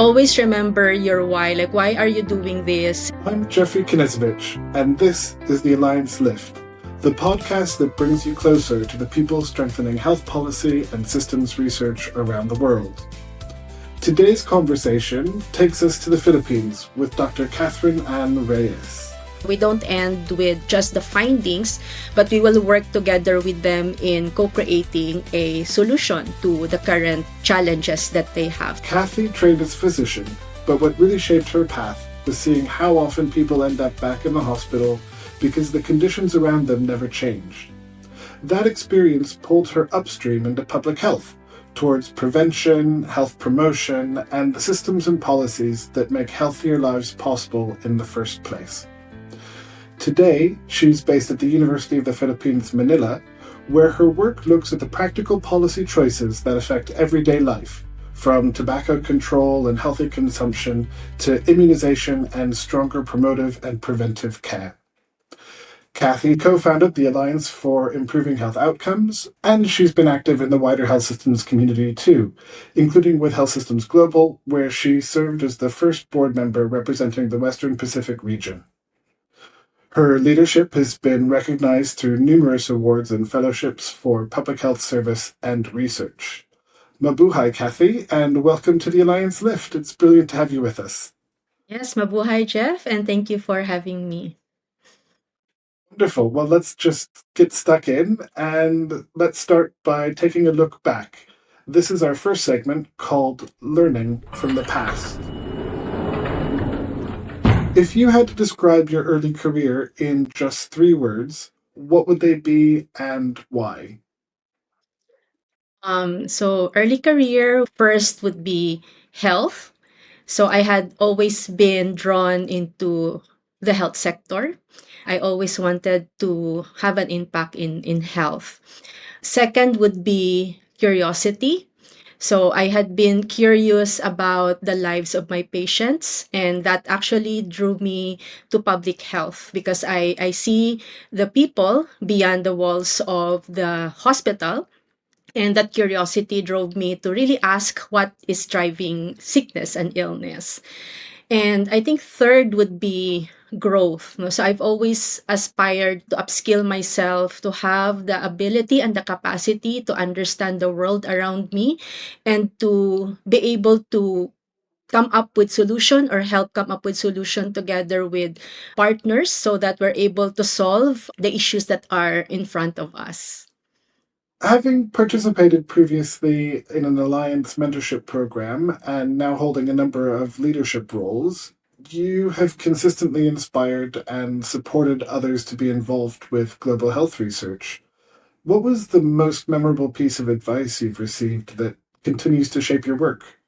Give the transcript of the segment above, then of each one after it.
Always remember your why. Like, why are you doing this? I'm Jeffrey Knezovich, and this is the Alliance Lift, the podcast that brings you closer to the people strengthening health policy and systems research around the world. Today's conversation takes us to the Philippines with Dr. Katherine Ann Reyes. We don't end with just the findings, but we will work together with them in co-creating a solution to the current challenges that they have. Kathy trained as a physician, but what really shaped her path was seeing how often people end up back in the hospital because the conditions around them never changed. That experience pulled her upstream into public health, towards prevention, health promotion, and the systems and policies that make healthier lives possible in the first place. Today, she's based at the University of the Philippines Manila, where her work looks at the practical policy choices that affect everyday life, from tobacco control and healthy consumption to immunization and stronger promotive and preventive care. Kathy co-founded the Alliance for Improving Health Outcomes, and she's been active in the wider health systems community too, including with Health Systems Global, where she served as the first board member representing the Western Pacific region. Her leadership has been recognized through numerous awards and fellowships for public health service and research. Mabuhay, Kathy, and welcome to the Alliance Lift. It's brilliant to have you with us. Yes, mabuhay, Jeff, and thank you for having me. Wonderful. Well, let's just get stuck in, and let's start by taking a look back. This is our first segment called Learning from the Past. If you had to describe your early career in just 3 words, what would they be and why? So early career, first would be health. So I had always been drawn into the health sector. I always wanted to have an impact in health. Second would be curiosity. So I had been curious about the lives of my patients, and that actually drew me to public health because I see the people beyond the walls of the hospital. And that curiosity drove me to really ask what is driving sickness and illness. And I think third would be growth. No? So I've always aspired to upskill myself, to have the ability and the capacity to understand the world around me and to be able to come up with solution or help come up with solution together with partners so that we're able to solve the issues that are in front of us. Having participated previously in an Alliance mentorship program and now holding a number of leadership roles, you have consistently inspired and supported others to be involved with global health research. What was the most memorable piece of advice you've received that continues to shape your work?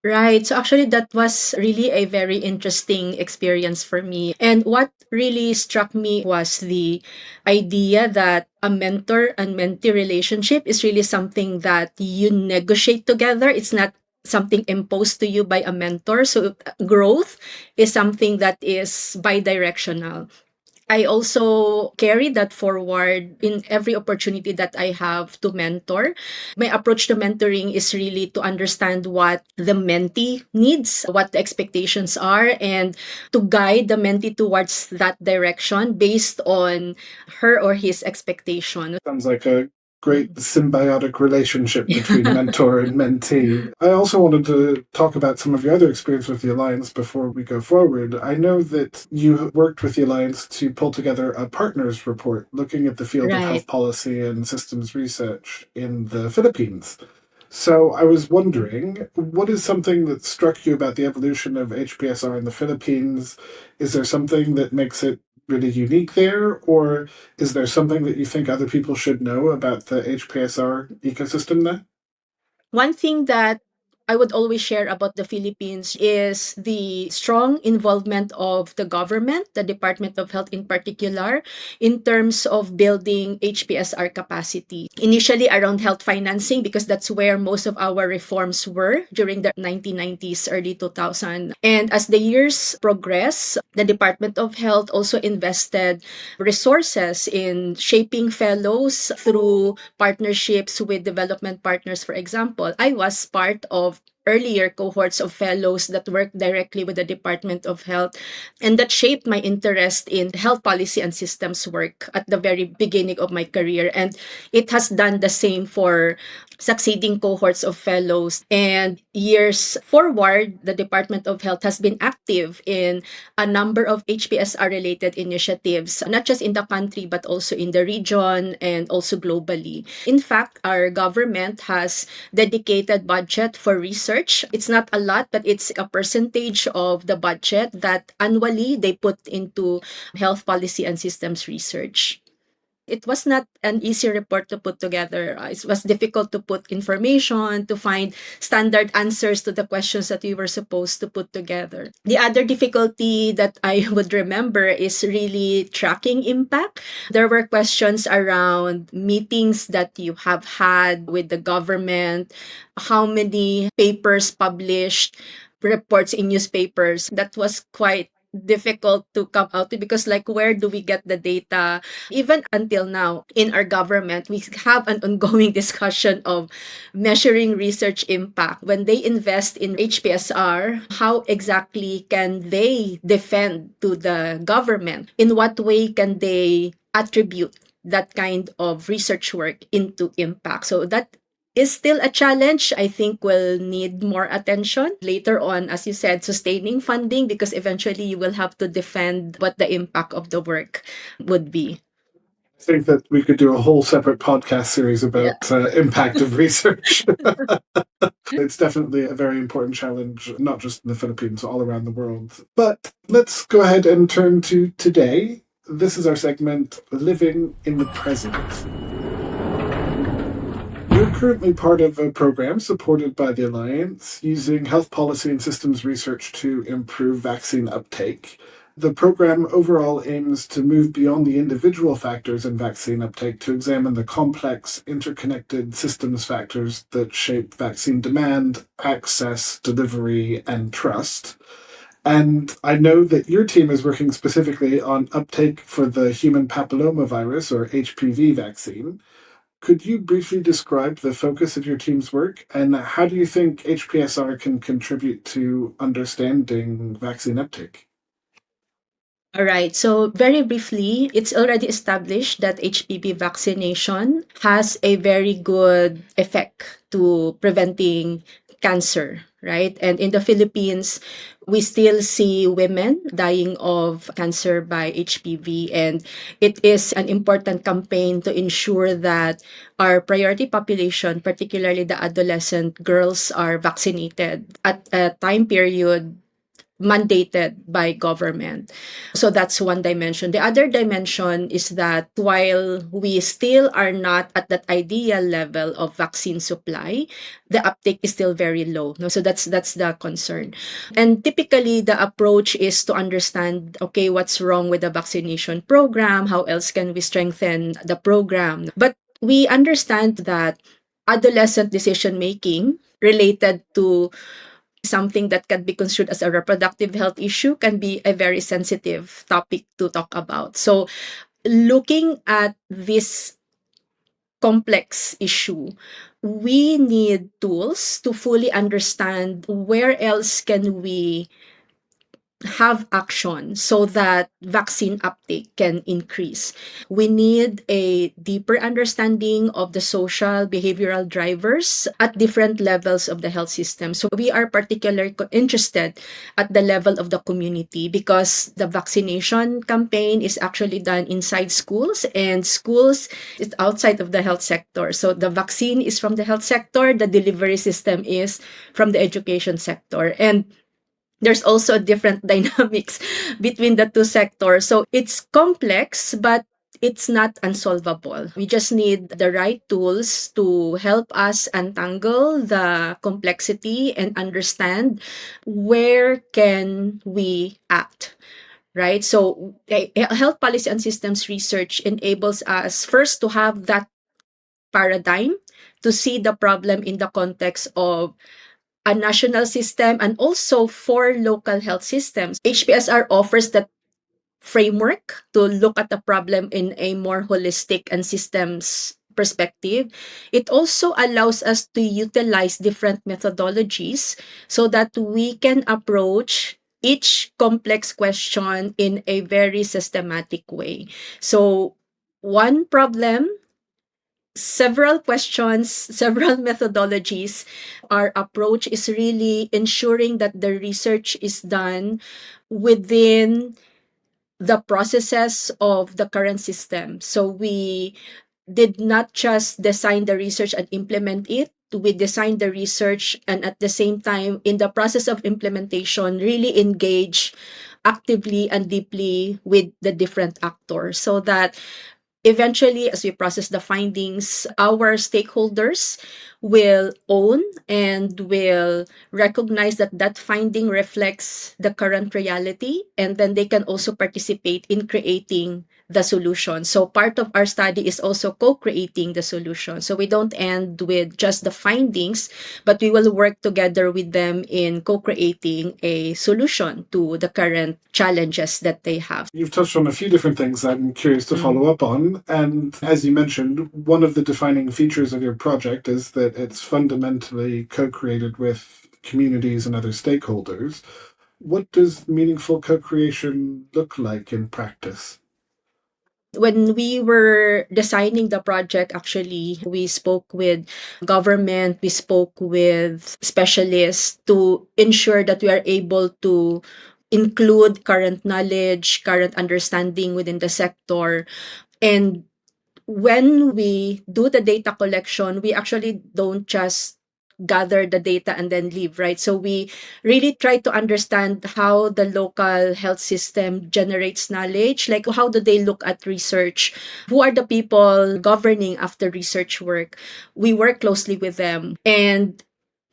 Right. So actually, that was really a very interesting experience for me. And what really struck me was the idea that a mentor and mentee relationship is really something that you negotiate together. It's not something imposed to you by a mentor. So growth is something that is bi-directional. I also carry that forward in every opportunity that I have to mentor. My approach to mentoring is really to understand what the mentee needs, what the expectations are, and to guide the mentee towards that direction based on her or his expectation. Sounds like a great symbiotic relationship between mentor and mentee. I also wanted to talk about some of your other experience with the Alliance before we go forward. I know that you worked with the Alliance to pull together a partners report looking at the field of Right. health policy and systems research in the Philippines. So I was wondering, what is something that struck you about the evolution of HPSR in the Philippines? Is there something that makes it really unique there, or is there something that you think other people should know about the HPSR ecosystem there? One thing that I would always share about the Philippines is the strong involvement of the government, the Department of Health in particular, in terms of building HPSR capacity. Initially around health financing, because that's where most of our reforms were during the 1990s, early 2000. And as the years progress, the Department of Health also invested resources in shaping fellows through partnerships with development partners. For example, I was part of earlier cohorts of fellows that work directly with the Department of Health, and that shaped my interest in health policy and systems work at the very beginning of my career. And it has done the same for succeeding cohorts of fellows. And years forward, the Department of Health has been active in a number of HPSR related initiatives, not just in the country, but also in the region and also globally. In fact, our government has dedicated budget for research. It's not a lot, but it's a percentage of the budget that annually they put into health policy and systems research. It was not an easy report to put together. It was difficult to put information, to find standard answers to the questions that we were supposed to put together. The other difficulty that I would remember is really tracking impact. There were questions around meetings that you have had with the government, how many papers published, reports in newspapers. That was quite difficult to come out to, because like, where do we get the data? Even until now in our government, we have an ongoing discussion of measuring research impact. When they invest in HPSR, how exactly can they defend to the government? In what way can they attribute that kind of research work into impact? So that is still a challenge. I think will need more attention later on, as you said, sustaining funding, because eventually you will have to defend what the impact of the work would be. I think that we could do a whole separate podcast series Yeah. about impact of research. It's definitely a very important challenge, not just in the Philippines, all around the world. But let's go ahead and turn to today. This is our segment, Living in the Present. You're currently part of a program supported by the Alliance using health policy and systems research to improve vaccine uptake. The program overall aims to move beyond the individual factors in vaccine uptake to examine the complex, interconnected systems factors that shape vaccine demand, access, delivery, and trust. And I know that your team is working specifically on uptake for the human papillomavirus, or HPV vaccine. Could you briefly describe the focus of your team's work, and how do you think HPSR can contribute to understanding vaccine uptake? All right. So, very briefly, it's already established that HPV vaccination has a very good effect to preventing cancer, right? And in the Philippines, we still see women dying of cancer by HPV. And it is an important campaign to ensure that our priority population, particularly the adolescent girls, are vaccinated at a time period mandated by government. So that's one dimension. The other dimension is that while we still are not at that ideal level of vaccine supply, the uptake is still very low. No? So that's the concern. And typically the approach is to understand, okay, what's wrong with the vaccination program? How else can we strengthen the program? But we understand that adolescent decision making related to something that can be construed as a reproductive health issue can be a very sensitive topic to talk about. So, looking at this complex issue, we need tools to fully understand where else can we have action so that vaccine uptake can increase. We need a deeper understanding of the social behavioral drivers at different levels of the health system. So we are particularly interested at the level of the community, because the vaccination campaign is actually done inside schools, and schools is outside of the health sector. So the vaccine is from the health sector, the delivery system is from the education sector. And there's also different dynamics between the two sectors. So it's complex, but it's not unsolvable. We just need the right tools to help us untangle the complexity and understand where can we act. Right? So health policy and systems research enables us first to have that paradigm, to see the problem in the context of a national system and also for local health systems. HPSR offers that framework to look at the problem in a more holistic and systems perspective. It also allows us to utilize different methodologies so that we can approach each complex question in a very systematic way. So, one problem, several questions, several methodologies. Our approach is really ensuring that the research is done within the processes of the current system. So we did not just design the research and implement it. We designed the research and at the same time, in the process of implementation, really engage actively and deeply with the different actors so that eventually, as we process the findings, our stakeholders will own and will recognize that that finding reflects the current reality, and then they can also participate in creating the solution. So part of our study is also co-creating the solution. So we don't end with just the findings, but we will work together with them in co-creating a solution to the current challenges that they have. You've touched on a few different things I'm curious to follow up on. And as you mentioned, one of the defining features of your project is that it's fundamentally co created with communities and other stakeholders. What does meaningful co creation look like in practice? When we were designing the project, actually, we spoke with government, we spoke with specialists to ensure that we are able to include current knowledge, current understanding within the sector. And when we do the data collection, we actually don't just gather the data and then leave, right? So we really try to understand how the local health system generates knowledge, like how do they look at research, who are the people governing after research work. We work closely with them. And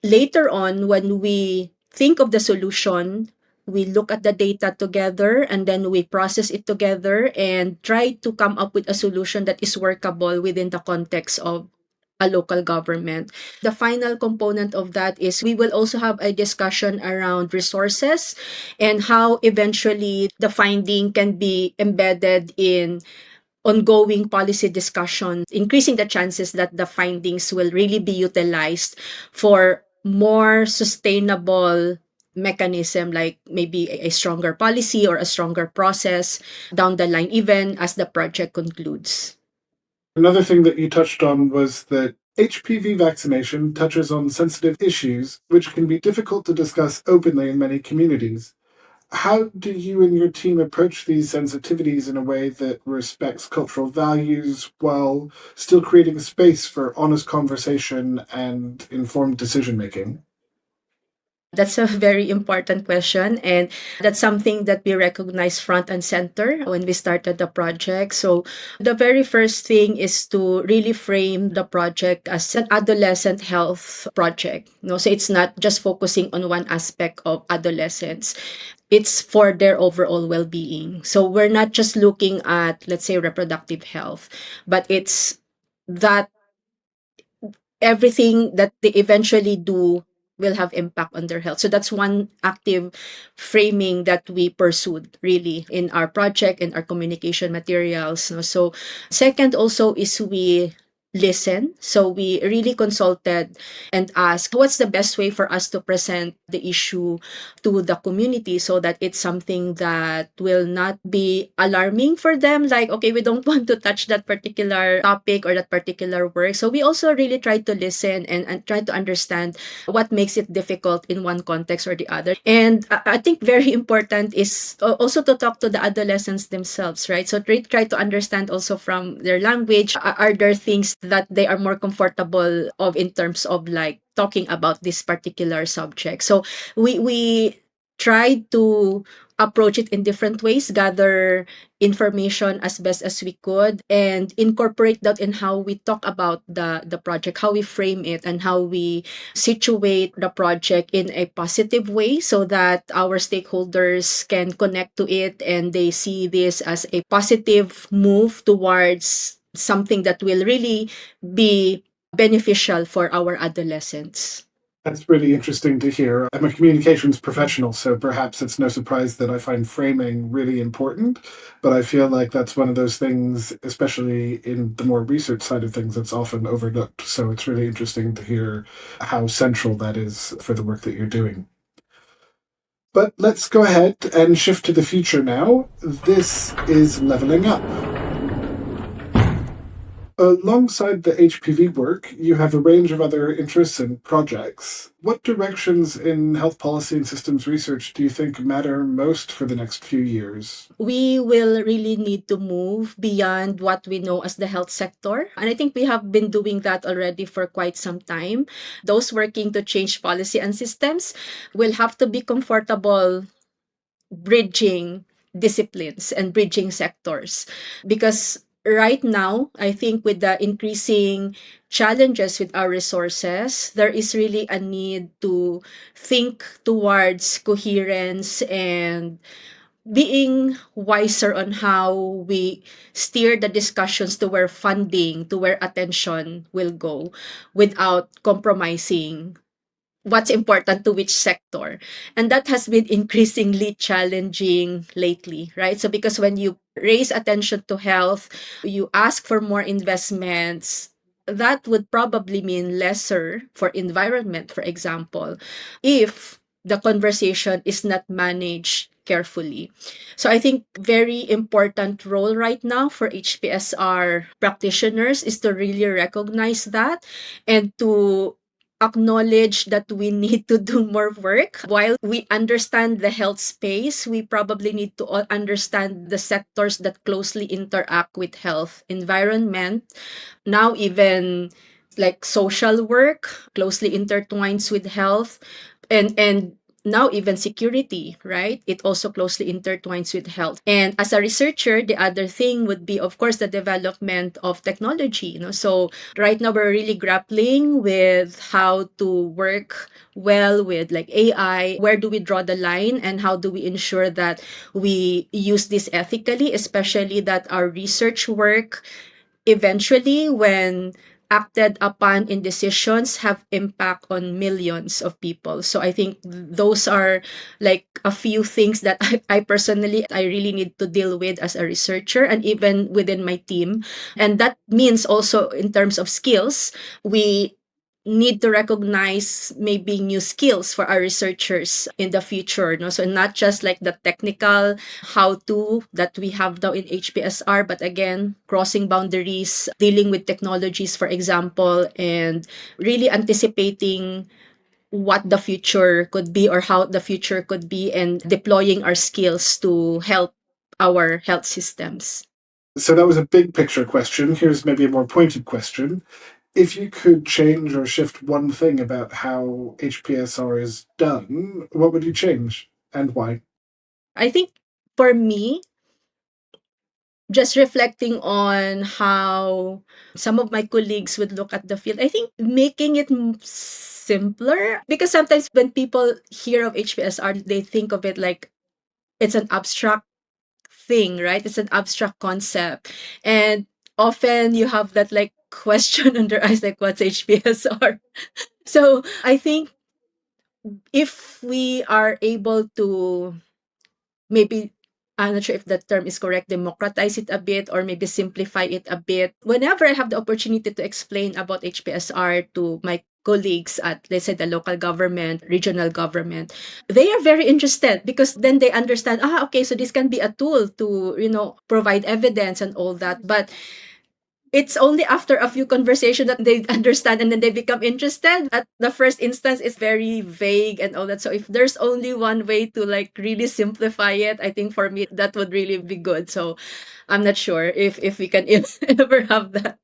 later on, when we think of the solution, we look at the data together and then we process it together and try to come up with a solution that is workable within the context of a local government. The final component of that is we will also have a discussion around resources and how eventually the finding can be embedded in ongoing policy discussions, increasing the chances that the findings will really be utilized for more sustainable mechanism, like maybe a stronger policy or a stronger process down the line, even as the project concludes. Another thing that you touched on was that HPV vaccination touches on sensitive issues which can be difficult to discuss openly in many communities. How do you and your team approach these sensitivities in a way that respects cultural values while still creating space for honest conversation and informed decision making? That's a very important question. And that's something that we recognize front and center when we started the project. So, the very first thing is to really frame the project as an adolescent health project. No, so it's not just focusing on one aspect of adolescence. It's for their overall well-being. So we're not just looking at, let's say, reproductive health, but it's that everything that they eventually do will have impact on their health. So that's one active framing that we pursued really in our project and our communication materials. No? So second also is we listen. So we really consulted and asked what's the best way for us to present the issue to the community so that it's something that will not be alarming for them. Like, okay, we don't want to touch that particular topic or that particular work. So we also really try to listen and try to understand what makes it difficult in one context or the other. And I think very important is also to talk to the adolescents themselves, right? So try to understand also from their language. Are there things that they are more comfortable of in terms of like talking about this particular subject? So we tried to approach it in different ways, gather information as best as we could, and incorporate that in how we talk about the project, how we frame it, and how we situate the project in a positive way so that our stakeholders can connect to it and they see this as a positive move towards something that will really be beneficial for our adolescents. That's really interesting to hear. I'm a communications professional, so perhaps it's no surprise that I find framing really important. But I feel like that's one of those things, especially in the more research side of things, that's often overlooked. So it's really interesting to hear how central that is for the work that you're doing. But let's go ahead and shift to the future now. This is leveling up. Alongside the HPV work, you have a range of other interests and projects. What directions in health policy and systems research do you think matter most for the next few years? We will really need to move beyond what we know as the health sector. And I think we have been doing that already for quite some time. Those working to change policy and systems will have to be comfortable bridging disciplines and bridging sectors. Because right now, I think with the increasing challenges with our resources, there is really a need to think towards coherence and being wiser on how we steer the discussions to where funding, to where attention will go without compromising what's important to which sector. And that has been increasingly challenging lately, right? So because when you raise attention to health, you ask for more investments, that would probably mean lesser for environment, for example, if the conversation is not managed carefully. So I think very important role right now for HPSR practitioners is to really recognize that and to acknowledge that we need to do more work. While we understand the health space, we probably need to understand the sectors that closely interact with health, environment, now even like social work closely intertwines with health, and now even security, right? It also closely intertwines with health. And as a researcher, the other thing would be, of course, the development of technology. So right now we're really grappling with how to work well with like AI. Where do we draw the line, and how do we ensure that we use this ethically, especially that our research work eventually, when acted upon in decisions, have impact on millions of people. So I think those are like a few things that I personally I really need to deal with as a researcher and even within my team. And that means also in terms of skills, we need to recognize maybe new skills for our researchers in the future. No? So not just like the technical how to that we have now in HPSR, but again, crossing boundaries, dealing with technologies, for example, and really anticipating what the future could be or how the future could be and deploying our skills to help our health systems. So that was a big picture question. Here's maybe a more pointed question. If you could change or shift one thing about how HPSR is done, what would you change and why? I think for me, just reflecting on how some of my colleagues would look at the field, I think making it simpler, because sometimes when people hear of HPSR, they think of it like it's an abstract thing, right? It's an abstract concept. And often you have that like question on their eyes, like, what's HPSR? So I think if we are able to maybe, I'm not sure if that term is correct, democratize it a bit or maybe simplify it a bit. Whenever I have the opportunity to explain about HPSR to my colleagues at, let's say, the local government, regional government, they are very interested because then they understand, okay, so this can be a tool to, provide evidence and all that. But it's only after a few conversations that they understand and then they become interested. At the first instance, it's very vague and all that. So if there's only one way to like really simplify it, I think for me that would really be good. So I'm not sure if we can ever have that.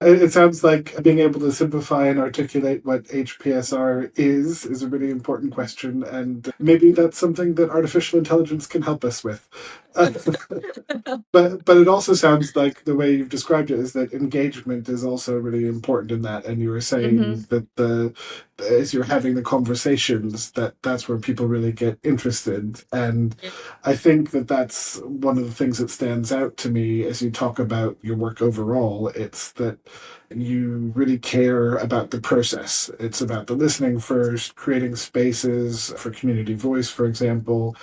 It sounds like being able to simplify and articulate what HPSR is a really important question, and maybe that's something that artificial intelligence can help us with. But it also sounds like the way you've described it is that engagement is also really important in that, and you were saying that the as you're having the conversations, that's where people really get interested. And I think that that's one of the things that stands out to me as you talk about your work overall. It's that you really care about the process. It's about the listening first, creating spaces for community voice, for example,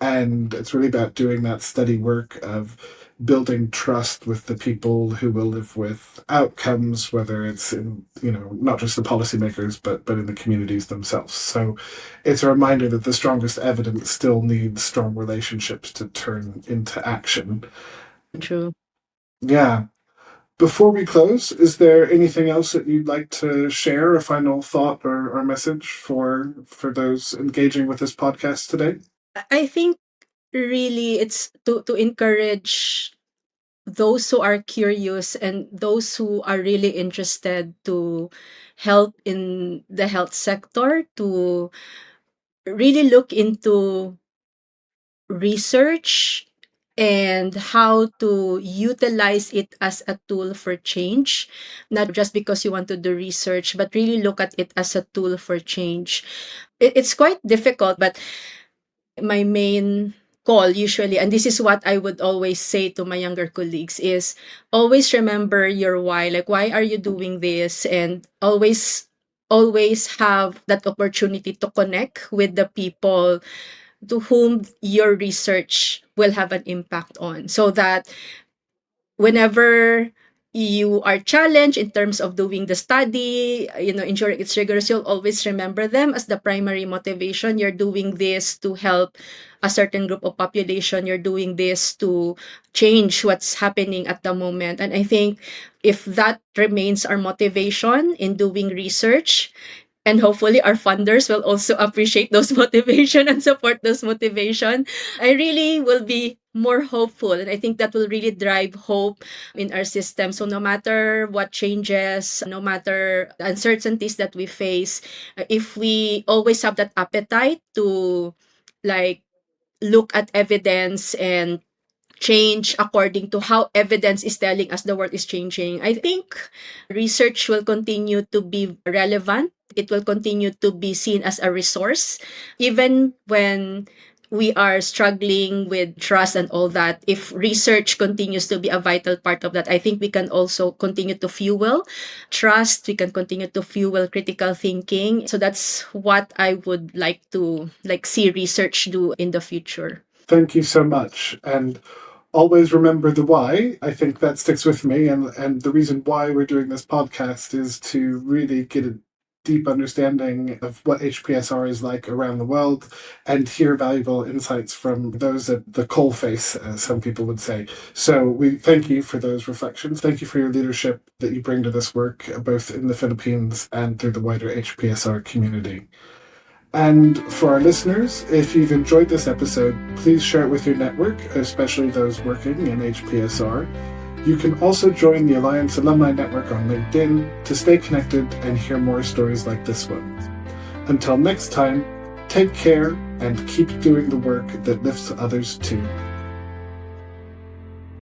and it's really about doing that steady work of building trust with the people who will live with outcomes, whether it's in, not just the policymakers, but in the communities themselves. So it's a reminder that the strongest evidence still needs strong relationships to turn into action. True. Yeah. Before we close, is there anything else that you'd like to share, a final thought or message for those engaging with this podcast today? I think really it's to encourage those who are curious and those who are really interested to help in the health sector to really look into research and how to utilize it as a tool for change, not just because you want to do research, but really look at it as a tool for change. It's quite difficult, but my main call usually, and this is what I would always say to my younger colleagues, is always remember your why. Like, why are you doing this? And always have that opportunity to connect with the people to whom your research will have an impact on, so that whenever you are challenged in terms of doing the study, ensuring it's rigorous, you'll always remember them as the primary motivation. You're doing this to help a certain group of population. You're doing this to change what's happening at the moment. And I think if that remains our motivation in doing research, and hopefully our funders will also appreciate those motivation and support those motivation, I really will be more hopeful, and I think that will really drive hope in our system. So no matter what changes, no matter the uncertainties that we face, if we always have that appetite to, like, look at evidence and change according to how evidence is telling us the world is changing, I think research will continue to be relevant. It will continue to be seen as a resource, even when we are struggling with trust and all that. If research continues to be a vital part of that, I think we can also continue to fuel trust. We can continue to fuel critical thinking. So that's what I would like to, like, see research do in the future. Thank you so much. And always remember the why. I think that sticks with me. And the reason why we're doing this podcast is to really get a deep understanding of what HPSR is like around the world and hear valuable insights from those at the coalface, as some people would say. So we thank you for those reflections. Thank you for your leadership that you bring to this work, both in the Philippines and through the wider HPSR community. And for our listeners, if you've enjoyed this episode, please share it with your network, especially those working in HPSR. You can also join the Alliance Alumni Network on LinkedIn to stay connected and hear more stories like this one. Until next time, take care and keep doing the work that lifts others too.